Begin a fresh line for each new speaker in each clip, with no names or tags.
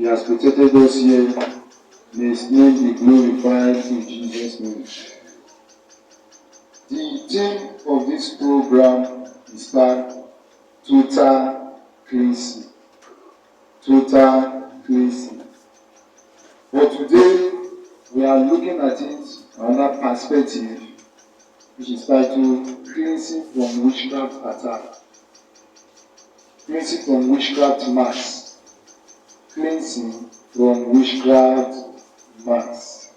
He has protected us here. May His name be glorified in Jesus' name. The theme of this program is that total cleansing. Total cleansing. But today we are looking at it another perspective, which is titled Cleansing from Witchcraft Attack. Cleansing from witchcraft mass. Cleansing from witchcraft mass.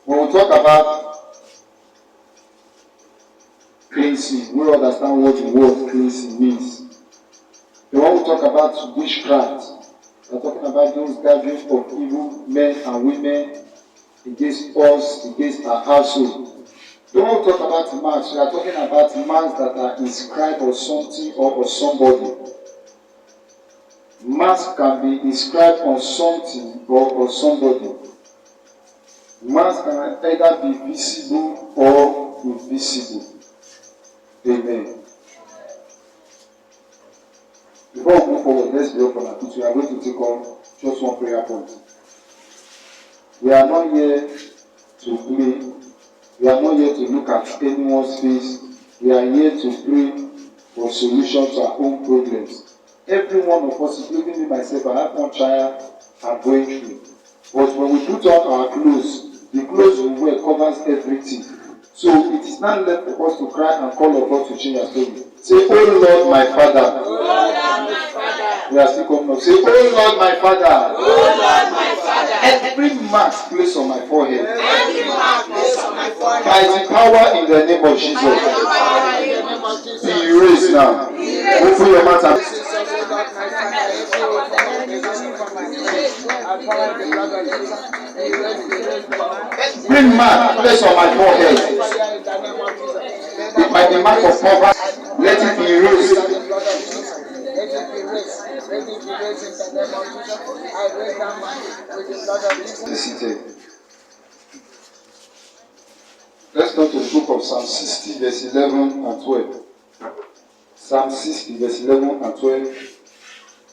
When we talk about cleansing, we understand what the word cleansing means. But when we talk about witchcraft, we are talking about those gatherings of evil men and women against us, against our household. When we talk about marks, we are talking about marks that are inscribed on something or on somebody. Marks can be inscribed on something or on somebody. Marks can either be visible or invisible. Amen. Before we move forward, let's be open and we are going to take on just one prayer point. We are not here to play. We are not here to look at anyone's face. We are here to pray for solutions to our own problems. Every one of us, including me myself, I have one trial I'm going through. But when we put on our clothes, the clothes we wear covers everything. So it is not left for us to cry and call on God to change our story. Say, oh Lord, my Father.
Oh Lord, my Father.
We are still coming up. Say, oh Lord, my Father.
Oh Lord, my Father.
Every mark placed on my forehead.
Every mark placed on my forehead.
By the power in the name of Jesus.
By the power in the name of Jesus.
Be erased now. Open your mouth and every mark placed on my forehead. By the mark of poverty, let it be erased. Let's go to the book of Psalm 60, verse 11 and 12. Psalm 60, verse 11 and 12.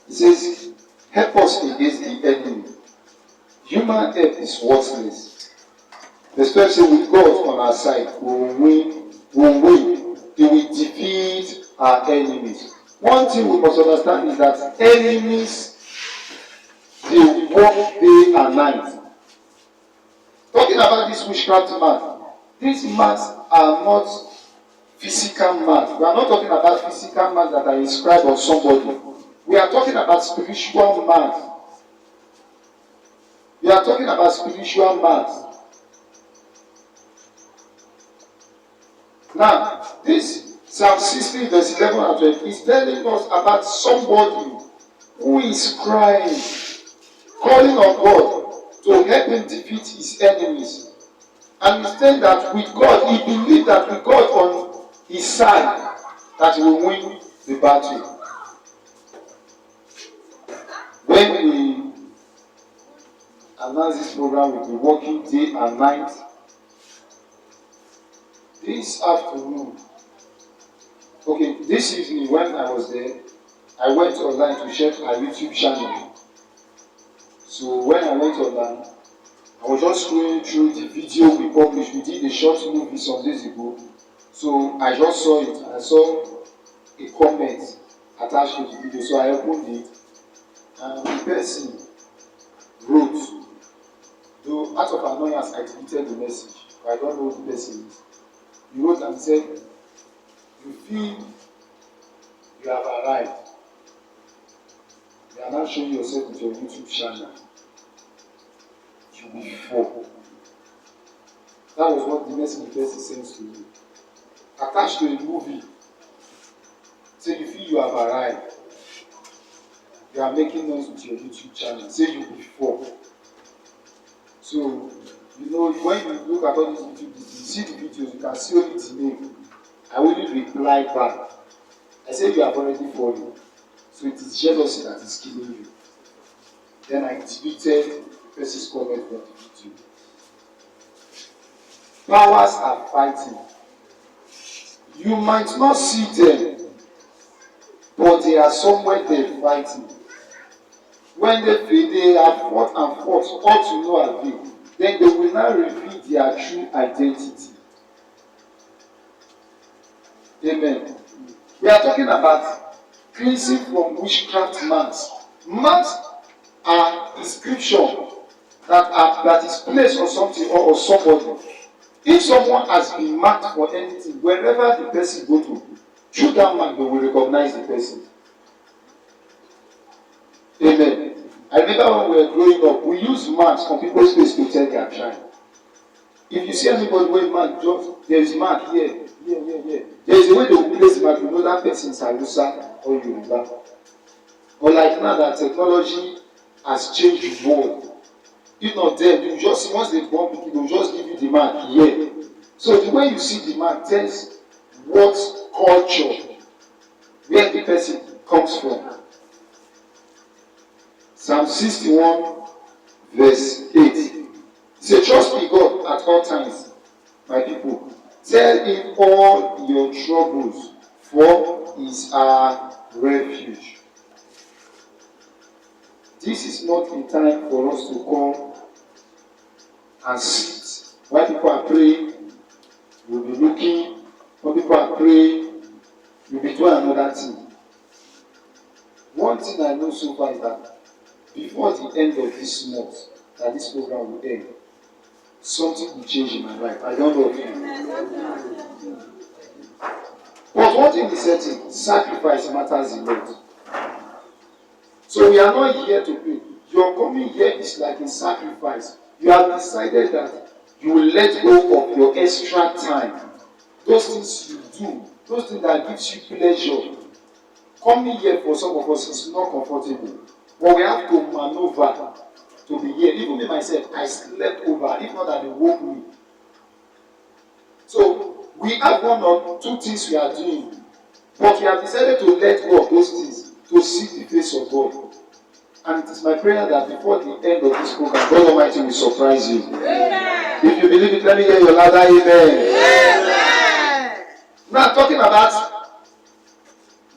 It says, help us against the enemy. Human help is worthless. Verse 12 says, with God on our side, we will win. He will defeat our enemies. One thing we must understand is that enemies, they work day and night. Talking about this witchcraft man, these marks are not physical marks. We are not talking about physical marks that are inscribed on somebody. We are talking about spiritual marks. We are talking about spiritual marks. Now, this Psalm 60, verse 11 and 12 is telling us about somebody who is crying, calling on God to help him defeat his enemies. And he said that with God, he believed that with God on his side, that he will win the battle. When we announce this program, we'll be working day and night. This afternoon, this evening when I was there, I went online to check our YouTube channel. So when I went online, I was just scrolling through the video we published. We did a short movie some days ago. So I just saw it and I saw a comment attached to the video. So I opened it and the person wrote, though out of annoyance I deleted the message. I don't know who the person is. He wrote and said, you feel you have arrived. You are now showing yourself with your YouTube channel. You will fall. That was what the message the person sent to you. Attached to a movie. Say you feel you have arrived. You are making noise with your YouTube channel. Say you will fall. So, when you look at all these YouTube videos, you see the videos, you can see only the name. I will reply back. I say you have already fallen. So it is jealousy that is killing you. Then I deleted the person's comment from the video. Powers are fighting. You might not see them, but they are somewhere there fighting. When they feel they have fought and fought, all to no avail, then they will now reveal their true identity. Amen. We are talking about cleansing from witchcraft marks. Marks are inscription that is placed on something or somebody. If someone has been marked for anything, wherever the person go to, through that mark they will recognize the person. Amen. I remember when we were growing up, we used marks on people's face to tell their tribe. If you see anybody with mark, just there is mark here. There is a way they will place the mark. You know that person is Hausa or Yoruba. But like now that technology has changed the world. If not them, you just once they born people, they will just give you the mark here. So the way you see the mark tells what culture, where the person comes from. Psalm 61, verse 8. It says, trust in God at all times, my people. Tell him all your troubles, for he is our refuge. This is not a time for us to come and sit. While people are praying, you'll be looking. When people are praying, you'll be doing another thing. One thing I know so far is that before the end of this month, that this program will end, something will change in my life. I don't know if you. But one thing is certain, sacrifice matters a lot. So we are not here to pray. Your coming here is like a sacrifice. You have decided that you will let go of your extra time. Those things you do, those things that gives you pleasure. Coming here for some of us is not comfortable. But we have to maneuver to be here. Even me myself, I slept over, if not that they woke me. So we have one or two things we are doing, but we have decided to let go of those things to seek the face of God. And it is my prayer that before the end of this program, God Almighty will surprise you. Amen. If you believe it, let me hear your louder amen. Amen. Now talking about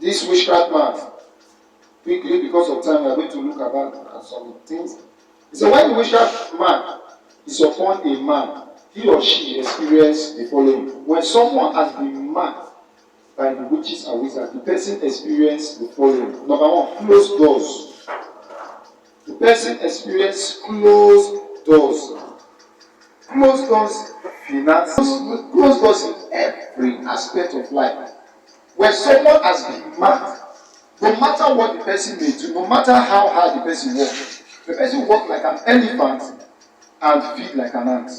this witchcraft man. Quickly, because of time, we are going to look at some things. So when the witchcraft man is upon a man, he or she experiences the following. When someone has been marked by the witches and wizards, the person experiences the following. Number one, closed doors. The person experiences closed doors. Closed doors, finance, closed doors in every aspect of life. When someone has been marked, no matter what the person may do, no matter how hard the person works, the person walks like an elephant and feed like an ant.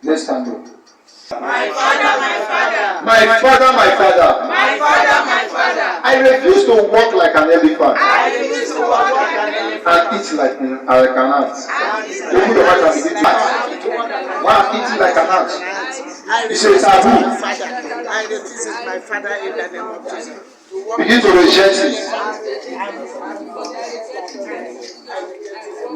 Let's stand up.
My father, my father.
My father, my father.
My father, my father.
I refuse to walk like an elephant.
I refuse to walk like an elephant.
And eat like an ant. Open your mouth and begin to eat. Why I'm eating like an ant? It's a taboo.
I refuse my father in the name of Jesus.
Begin to reject it.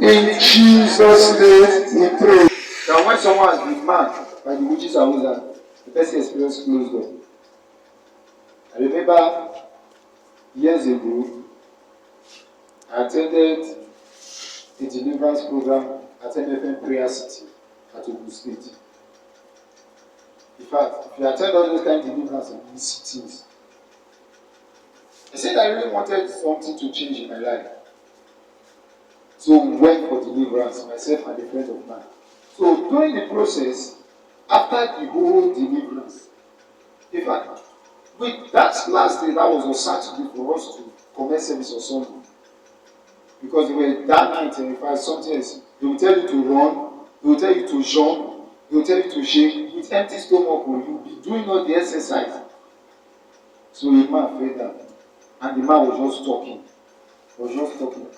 In Jesus' name we pray. That when someone has been marked by the witches and wizards, the person experiences closed door. I remember years ago, I attended a deliverance program at MFM Prayer City at Ogun State. In fact, if you attend all those kind of deliverance, you will see things. I said I really wanted something to change in my life. So we went for deliverance, myself and a friend of mine. So during the process, after the whole deliverance, in fact, with that last day, that was on Saturday for us to commence service on Sunday. Because they were that night and if I something else, they will tell you to run, they will tell you to jump, they will tell you to shake. With empty stomach, you will be doing all the exercise. So the man felt that. And the man was just talking.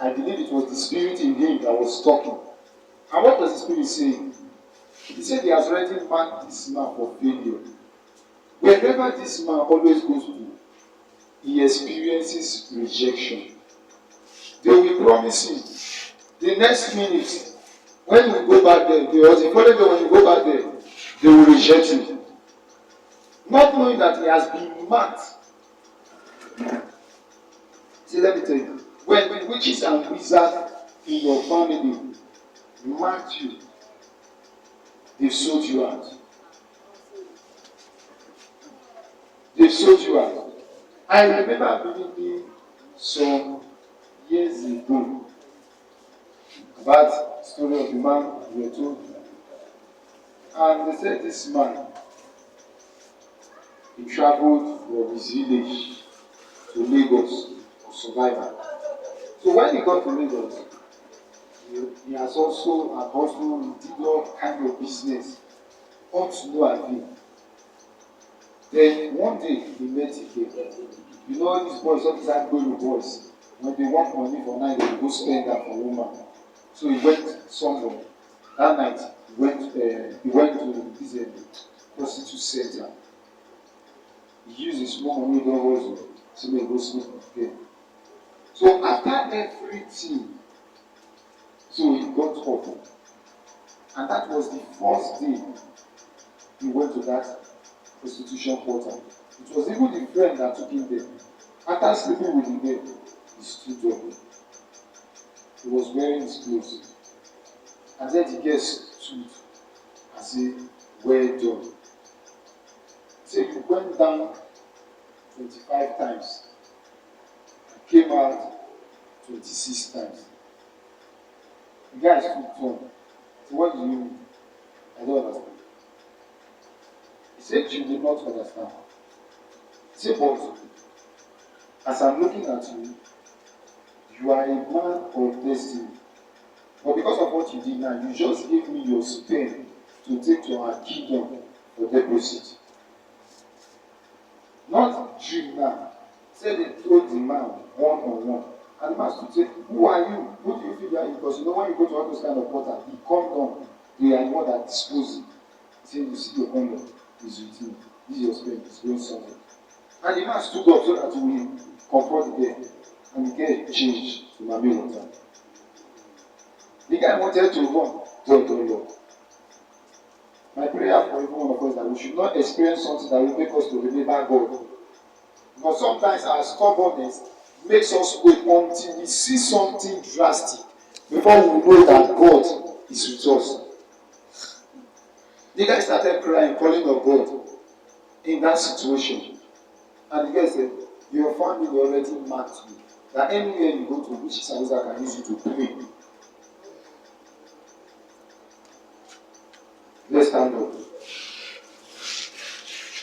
I believe it was the spirit in him that was talking. And what does the spirit say? He said he has already marked this man for failure. Wherever this man always goes to, he experiences rejection. They will promise him the next minute, when you go back there, or the following day when you go back there, they will reject him. Not knowing that he has been marked. See, let me tell you, when witches and wizards in your family marked you, they've sold you out. They've sold you out. I remember reading some years ago about the story of the man we were told. And they said this man, he traveled from his village to Lagos for survival. So when he got to Lagos, he has also did all kind of business up to no avail. Then one day he met again. You know these boys, all these Agbero boys, when they want money for night, they go spend that for woman. So he went somewhere. That night he went to this prostitute center. He used his small money also so they go sleep again. So after everything, so he got up. And that was the first day he went to that prostitution portal. It was even the friend that took him there. After sleeping with him there, he stood up. He was wearing his clothes. And then the guest stood and said, well done. He said, you went down 25 times and came out 26 times. The guy stood tall. So what do you mean? I don't understand. He said, you do not understand. He said, but as I'm looking at you, you are a man of destiny. But because of what you did now, you just gave me your sperm to take to our kingdom for deposit. Not dream now. Said they told the man one on one. And the man stood say, who are you? Who do you feel you are? Because you know when you go to all those kind of portal, he come down. They are the one that dispose it. He said, you see your condom is with me. This is your sperm, it's going somewhere. And the man stood up so that he will confront the girl. And the girl changed to Mami water. The guy wanted to run. Don't. My prayer for every one of us that we should not experience something that will make us to remember God. Because sometimes our stubbornness makes us wait until we see something drastic before we know that God is with us. The guy started crying, calling on God in that situation. And the guy said, your family already marked you. That anywhere you go to, which is I can use you to pray. Let's stand up.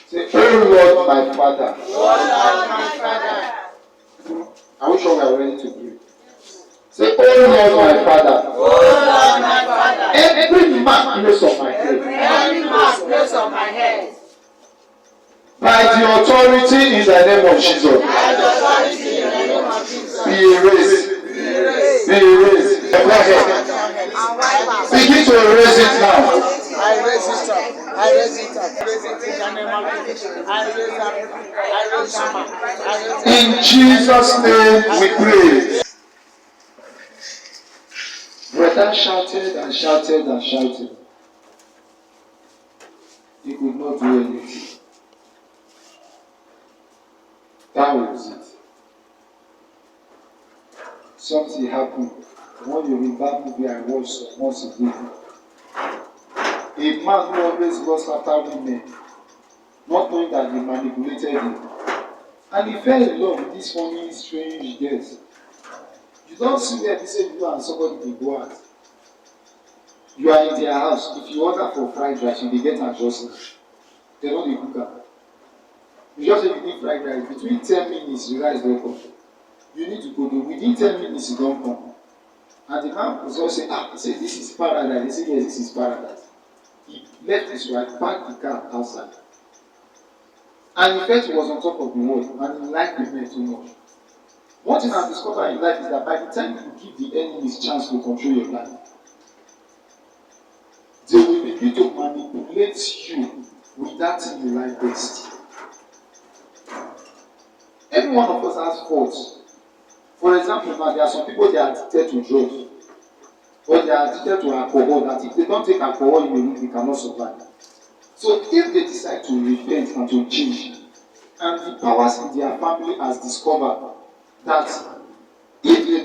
Say, oh Lord, my Father.
Oh Lord, my Father.
Are we sure we are ready to pray? Say, oh Lord, my Father.
Oh Lord, my Father.
Every mark place on my head.
Every mark place on my head.
By the authority in the name of Jesus.
By the authority in the name of Jesus.
Be erased. Be erased. Begin to erase it now.
I raise it up. I raise it up. I raise it in the name of Jesus. I raise up. I raise up.
In Jesus' name we pray. Brother shouted and shouted and shouted. He could not do anything. That was it. Something happened. When you remember movie I watched once ago, a man who always goes after women, not knowing that they manipulated him, and he fell in love with this funny, strange girls. You don't see where they say you and somebody dey go out. You are in their house. If you order for fried rice, you dey get adjustment. They no dey cook am. You just say you need fried rice. Between 10 minutes, the rice don come. You need to go there. Within 10 minutes, e don come. And the man was also saying, he said, this is paradise. He said, yes, this is paradise. He left his wife, parked the car outside. And he felt he was on top of the world, and he liked the men too much. One thing I've discovered in life is that by the time you give the enemies chance to control your life, they will begin to manipulate you with that thing you like best. Every one of us has faults. For example, now there are some people they are addicted to drugs, or they are addicted to alcohol, that if they don't take alcohol in a week, they cannot survive. So if they decide to repent and to change, and the powers in their family has discovered that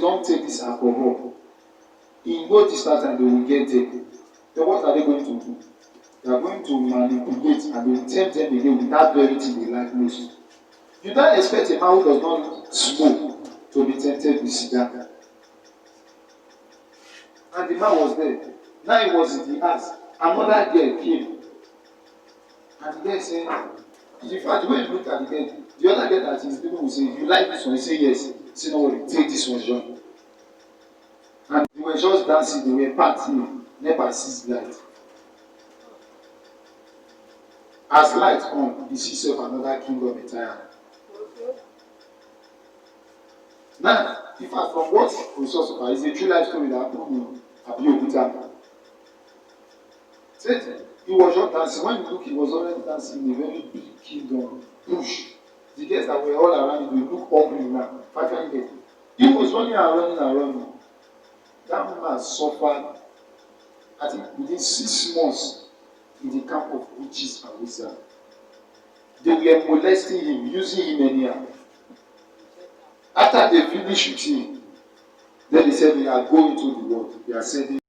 don't take this alcohol, in no distant time they will get there. Then what are they going to do? They are going to manipulate and they will tempt them again with that very thing they like most. You don't expect a man who does not smoke to be tempted with cigar. And the man was there. Now he was in the house. Another girl came. And the girl said, in fact, when you look at the girl, the other girl that is people will say, you like this one? He say yes. He say, no worry, take this one, John. And they were just dancing, they were partying, never sees light. As light come, he sees himself another kingdom entire. Now, in fact, from what we saw so far, it's a true life story that happened in Abeokuta. Said he was just dancing. When you look, he was already dancing in a very big kingdom, bush. The guests that were all around him, they look hungry now. Finally, he was running and running and running. That man suffered, I think, within 6 months in the camp of witches and wizards. They were molesting him, using him anyhow. After they finished with him, then they said, we are going to the world. They are sending